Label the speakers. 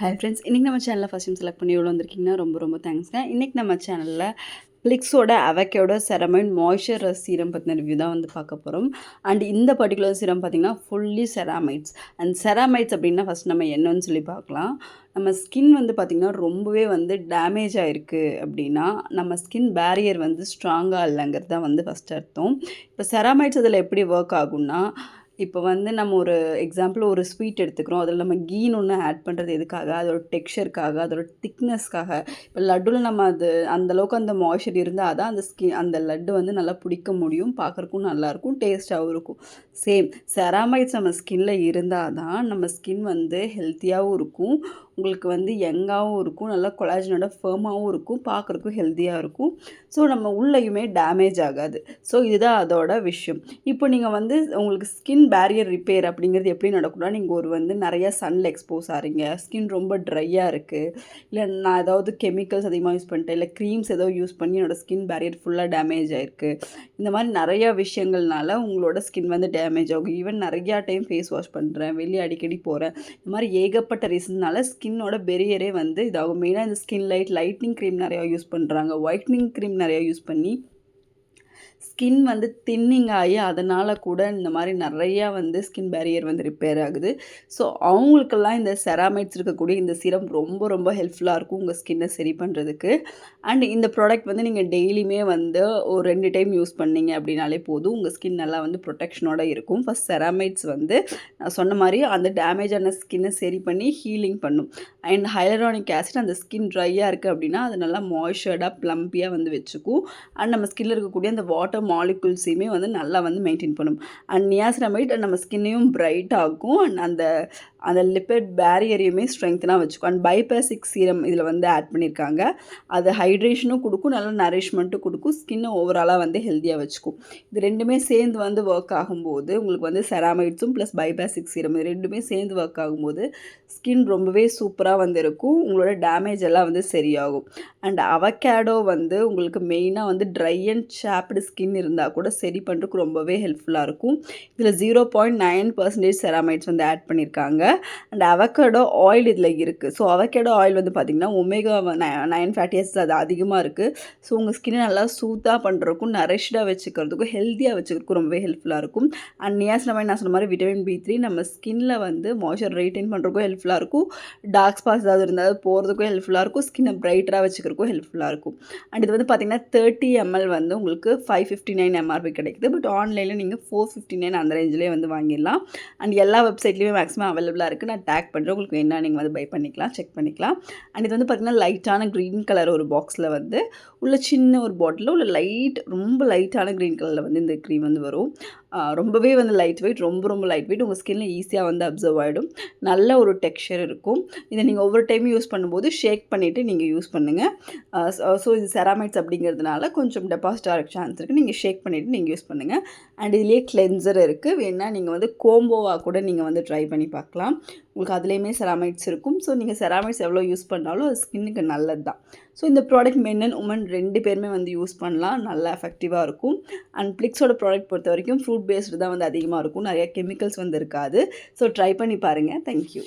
Speaker 1: Hi friends, இன்றைக்கி நம்ம சேனலில் ஃபஸ்ட் டைம் செலக்ட் பண்ணி எவ்வளோ வந்திருக்கீங்கன்னா ரொம்ப தேங்க்ஸ்ங்க. இன்றைக்கி நம்ம சேனலில் பிளிக்ஸோட அவகேடோ செரமைன் மாய்ஸ்சர் சீரம் பற்றின ரிவ்யூ தான் வந்து பார்க்க போகிறோம். அண்ட் இந்த பர்டிகுலர் சீரம் பார்த்திங்கன்னா ஃபுல்லி செராமைட்ஸ். அண்ட் செராமைட்ஸ் அப்படின்னா ஃபஸ்ட் நம்ம என்னன்னு சொல்லி பார்க்கலாம். நம்ம ஸ்கின் வந்து பார்த்திங்கன்னா ரொம்பவே வந்து டேமேஜ் ஆகிருக்கு அப்படின்னா நம்ம ஸ்கின் பேரியர் வந்து ஸ்ட்ராங்காக இல்லைங்கிறது தான் வந்து ஃபஸ்ட் அர்த்தம். இப்போ செராமைட்ஸ் அதில் எப்படி ஒர்க் ஆகும்னா, இப்போ வந்து நம்ம ஒரு எக்ஸாம்பிள் ஒரு ஸ்வீட் எடுத்துக்கிறோம். அதில் நம்ம கீன்னு ஒன்று ஆட் பண்ணுறது எதுக்காக? அதோட டெக்ஸ்சருக்காக, அதோட திக்னஸ்க்காக. இப்போ லட்டுவில் நம்ம அது அந்தளவுக்கு அந்த மாய்ஸ்சர் இருந்தால் தான் அந்த லட்டு வந்து நல்லா பிடிக்க முடியும். பார்க்குறக்கும் நல்லாயிருக்கும், டேஸ்ட்டாகவும் இருக்கும். சேம் செராமைட்ஸ் நம்ம ஸ்கின்ல இருந்தால் தான் நம்ம ஸ்கின் வந்து ஹெல்த்தியாகவும் இருக்கும், உங்களுக்கு வந்து யங்காகவும் இருக்கும், நல்லா கொலாஜனோட ஃபர்மாகவும் இருக்கும், பார்க்குறக்கும் ஹெல்த்தியாக இருக்கும். ஸோ நம்ம உள்ளேயுமே டேமேஜ் ஆகாது. ஸோ இதுதான் அதோட விஷயம். இப்போ நீங்கள் வந்து உங்களுக்கு ஸ்கின் பேரியர் ரிப்பேர் அப்படிங்கிறது எப்படி நடக்கும்னா, நீங்கள் வந்து நிறைய சன்னில் எக்ஸ்போஸ் ஆகிறீங்க, ஸ்கின் ரொம்ப ட்ரையாக இருக்குது, இல்லை நான் ஏதாவது கெமிக்கல்ஸ் அதிகமாக யூஸ் பண்ணிட்டேன், இல்லை க்ரீம்ஸ் ஏதோ யூஸ் பண்ணி என்னோடய ஸ்கின் பேரியர் ஃபுல்லாக டேமேஜ் ஆகிருக்கு. இந்த மாதிரி நிறையா விஷயங்கள்னால உங்களோட ஸ்கின் வந்து டேமேஜ் ஆகும். ஈவன் நிறையா டைம் ஃபேஸ் வாஷ் பண்ணுறேன், வெளியே அடிக்கடி போகிறேன், இந்த மாதிரி ஏகப்பட்ட ரீசன்னால ஸ்கின்னோட பெரியரே வந்து இதாகும். மெயினாக இந்த ஸ்கின் லைட்னிங் க்ரீம் நிறையா யூஸ் பண்ணுறாங்க, ஒயிட்னிங் க்ரீம் நிறையா யூஸ் பண்ணி ஸ்கின் வந்து தின்னிங் ஆகி அதனால் கூட இந்த மாதிரி நிறையா வந்து ஸ்கின் பேரியர் வந்து ரிப்பேர் ஆகுது. ஸோ அவங்களுக்கெல்லாம் இந்த செராமைட்ஸ் இருக்கக்கூடிய இந்த சீரம் ரொம்ப ஹெல்ப்ஃபுல்லாக இருக்கும் உங்கள் ஸ்கின்னை சரி பண்ணுறதுக்கு. அண்ட் இந்த ப்ராடக்ட் வந்து நீங்கள் டெய்லியுமே வந்து ஒரு 2 டைம் யூஸ் பண்ணிங்க அப்படின்னாலே போதும், உங்கள் ஸ்கின் நல்லா வந்து ப்ரொடெக்ஷனோட இருக்கும். ஃபஸ்ட் செராமைட்ஸ் வந்து நான் சொன்ன மாதிரி அந்த டேமேஜான ஸ்கின்னை சரி பண்ணி ஹீலிங் பண்ணும். அண்ட் ஹைலரானிக் ஆசிட் அந்த ஸ்கின் ட்ரையாக இருக்குது அப்படின்னா அது நல்லா மாய்ஸ்சர்டாக ப்ளம்பியாக வந்து வச்சுக்கும். அண்ட் நம்ம ஸ்கின்னில் இருக்கக்கூடிய அந்த வாட்டர் மாலிகுல்ஸையுமே வந்து நல்லா வந்து மெயின்டைன் பண்ணும். அண்ட் நியாசினமைட் நம்ம ஸ்கின்னையும் பிரைட் ஆகும், அண்ட் அந்த லிப்பிட் பேரியரையுமே ஸ்ட்ரெங்தனாக வச்சுக்கும். அண்ட் பைபாசிக் சீரம் இதில் வந்து ஆட் பண்ணியிருக்காங்க. அது ஹைட்ரேஷனும் கொடுக்கும், நல்ல நரிஷ்மெண்ட்டும் கொடுக்கும், ஸ்கின்னை ஓவராலாக வந்து ஹெல்த்தியாக வச்சுக்கும். இது ரெண்டுமே சேர்ந்து வந்து ஒர்க் ஆகும்போது உங்களுக்கு வந்து செராமைட்ஸும் ப்ளஸ் பைபாசிக் சீரம் இது ரெண்டுமே சேர்ந்து ஒர்க் ஆகும்போது ஸ்கின் ரொம்பவே சூப்பராக வந்து இருக்கும், உங்களோட டேமேஜ் எல்லாம் வந்து சரியாகும். அண்ட் அவகேடோ வந்து உங்களுக்கு மெயினாக வந்து ட்ரை அண்ட் சாப்டு ஸ்கின் இருந்தால் கூட சரி பண்ணுறதுக்கு ரொம்பவே ஹெல்ப்ஃபுல்லாக இருக்கும். இதில் 0.9% செராமைட்ஸ் வந்து ஆட் பண்ணியிருக்காங்க. அண்ட் அவகேடோ ஆயில் இதில் இருக்குது. ஸோ அவகேடோ ஆயில் வந்து பார்த்திங்கன்னா ஒமேகா 9 ஃபேட்டி ஆசிட்ஸ் அது அதிகமாக இருக்குது. ஸோ உங்கள் ஸ்கின்னை நல்லா சூத்தாக பண்ணுறதுக்கும் நரிஷ்டாக வச்சுக்கிறதுக்கும் ஹெல்த்தியாக வச்சுக்கிறதுக்கும் ரொம்பவே ஹெல்ப்ஃபுல்லாக இருக்கும். அண்ட் நியாசினமைட் நான் சொன்ன மாதிரி விட்டமின் B3 நம்ம ஸ்கின்னில் வந்து மாய்ஸ்சர் ரெய்டைன் பண்ணுறதுக்கும் ஹெல்ப்ஃபுல்லாக இருக்கும், டார்க் ஸ்பாட்ஸ் ஏதாவது இருந்தால் போகிறதுக்கும் ஹெல்ப்ஃபுல்லாக இருக்கும், ஸ்கின்னை பிரைட்டராக வச்சுக்கிறதுக்கும் ஹெல்ப்ஃபுல்லாக இருக்கும். அண்ட் இது வந்து பார்த்திங்கன்னா 30 ml வந்து உங்களுக்கு 559 MRP கிடைக்குது. பட் ஆன்லைனில் நீங்கள் 459 அந்த ரேஞ்சிலே வந்து வாங்கிடலாம். அண்ட் எல்லா வெப்சைட்லேயுமே மேக்ஸிமம் அவைலபிளாக இருக்குது. நான் டேக் பண்ணுறேன், உங்களுக்கு என்ன நீங்கள் வந்து பை பண்ணிக்கலாம், செக் பண்ணிக்கலாம். அண்ட் இது வந்து பார்த்திங்கன்னா லைட்டான க்ரீன் கலர் ஒரு பாக்ஸில் வந்து உள்ள சின்ன ஒரு பாட்டிலில் உள்ள ரொம்ப லைட்டான க்ரீன் கலரில் வந்து இந்த க்ரீம் வந்து வரும். ரொம்பவே வந்து லைட் வெயிட், ரொம்ப லைட் வெயிட், உங்கள் ஸ்கின்னில் ஈஸியாக வந்து அப்சர்வ் ஆகிடும், நல்ல ஒரு டெக்ஸ்சர் இருக்கும். இதை நீங்கள் ஒவ்வொரு டைமும் யூஸ் பண்ணும்போது ஷேக் பண்ணிவிட்டு நீங்கள் யூஸ் பண்ணுங்கள். ஸோ இது செராமைட்ஸ் அப்படிங்கிறதுனால கொஞ்சம் டெபாசிட் ஆகிற சான்ஸ் இருக்குது, நீங்கள் ஷேக் பண்ணிவிட்டு நீங்கள் யூஸ் பண்ணுங்கள். அண்ட் இதுலேயே கிளென்சர் இருக்குது, வேணால் நீங்கள் வந்து கோம்போவாக கூட நீங்கள் வந்து ட்ரை பண்ணி பார்க்கலாம், உங்களுக்கு அதுலேயுமே செராமைட்ஸ் இருக்கும். ஸோ நீங்கள் செராமைட்ஸ் எவ்வளோ யூஸ் பண்ணாலும் அது ஸ்கின்னுக்கு நல்லது தான். ஸோ இந்த ப்ராடக்ட் மென் அண்ட் உமன் 2 பேருமே வந்து யூஸ் பண்ணலாம், நல்லா எஃபெக்டிவாக இருக்கும். அண்ட் பிளிக்ஸோட ப்ராடக்ட் பொறுத்த வரைக்கும் ஃப்ரூட் பேஸ்டு தான் வந்து அதிகமாக இருக்கும், நிறையா கெமிக்கல்ஸ் வந்து இருக்காது. ஸோ ட்ரை பண்ணி பாருங்கள். தேங்க்யூ.